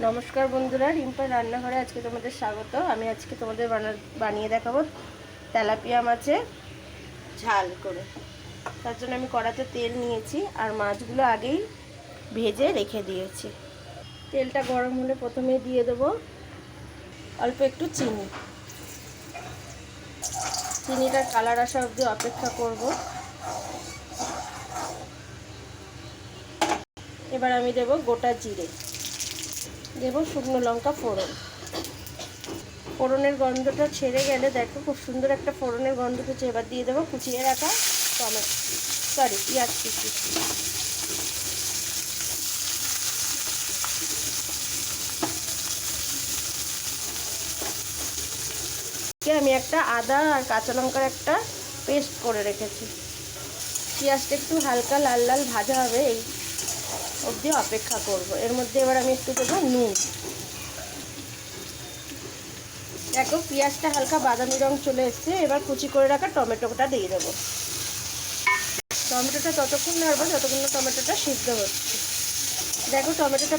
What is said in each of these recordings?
নমস্কার বন্ধুরা, রিম্পার রান্নাঘরে আজকে তোমাদের স্বাগত। আমি আজকে তোমাদের বানিয়ে দেখাবো তেলাপিয়া মাছের ঝাল করে। তার জন্য আমি কড়াতে তেল নিয়েছি আর মাছগুলো আগেই ভেজে রেখে দিয়েছি। তেলটা গরম হলে প্রথমে দিয়ে দেবো অল্প একটু চিনি। চিনিটার কালার আসা অবধি অপেক্ষা করব। এবার আমি দেব গোটা জিরে, দেব শুকনো লঙ্কা ফোড়ন। ফোড়নের গন্ধটা ছেড়ে গেলে দেখো খুব সুন্দর একটা ফোড়নের গন্ধ পেয়েছে। এবার দিয়ে দেবো কুচিয়ে রাখা পেঁয়াজ কুচি। আমি একটা আদা আর কাঁচা লঙ্কার একটা পেস্ট করে রেখেছি। পেঁয়াজটা একটু হালকা লাল লাল ভাজা হবে, এই অবধি অপেক্ষা করব। এর মধ্যে এবার আমি একটু দেবো নুন। দেখো পেঁয়াজটা হালকা বাদামি রং চলে এসছে। এবার কুচি করে রাখা টমেটোটা দিয়ে দেবো। টমেটোটা ততক্ষণ নাড়বো যতক্ষণ না টমেটোটা সিদ্ধ হচ্ছে। দেখো টমেটোটা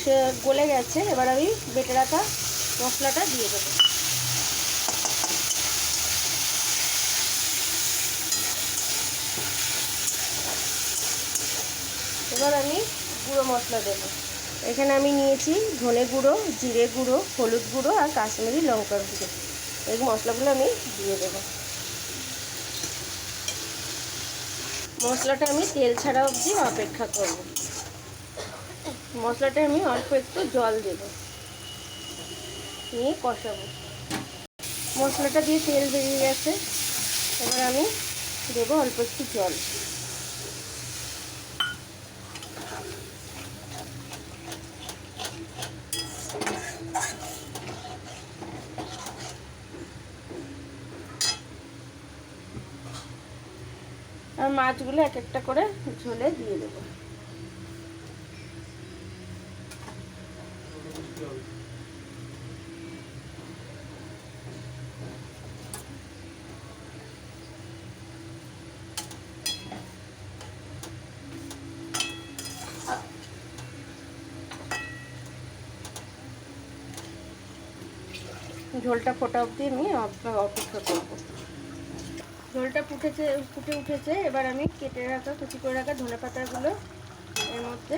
সে গলে গেছে। এবার আমি বেটে রাখা মশলাটা দিয়ে দেবো। এবার আমি গুঁড়ো মশলা দেবো। এখানে আমি নিয়েছি ধনে গুঁড়ো, জিরে গুঁড়ো, হলুদ গুঁড়ো আর কাশ্মীরি লঙ্কার গুঁড়ো। এই মশলাগুলো আমি দিয়ে দেবো। মশলাটা আমি তেল ছাড়া অবধি অপেক্ষা করব। মশলাটা আমি অল্প একটু জল দেব, নিয়ে কষাবো। মশলাটা দিয়ে তেল বেরিয়ে গেছে। এবার আমি দেবো অল্প একটু জল। আর মাছগুলো এক একটা করে ঝোলে দিয়ে দেবো। ঝোলটা ফোটা অবধি আমি অপেক্ষা করবো। ঝোলটা ফুটে উঠেছে। এবার আমি কেটে রাখা কুচি করে রাখা ধনেপাতাগুলো এর মধ্যে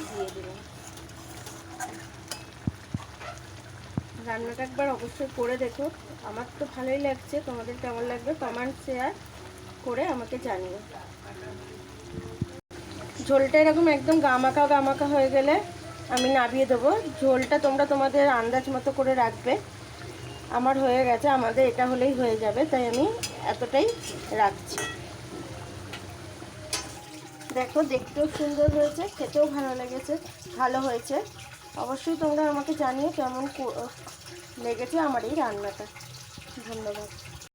দিয়ে দিলাম। রান্নাটা একবার অবশ্যই করে দেখো। আমার তো ভালোই লাগছে, তোমাদের কেমন লাগবে কমেন্ট শেয়ার করে আমাকে জানিও। ঝোলটা এরকম একদম গামাকা হয়ে গেলে আমি নামিয়ে দেবো। ঝোলটা তোমরা তোমাদের আন্দাজ মতো করে রাখবে। আমার হয়ে গেছে, আমাদের এটা হলেই হয়ে যাবে, তাই আমি এতটাই রাখছি। দেখো দেখতেও সুন্দর হয়েছে, খেতেও ভালো হয়েছে। অবশ্যই তোমরা আমাকে জানিও কেমন লেগেছে আমার এই রান্নাটা। ধন্যবাদ।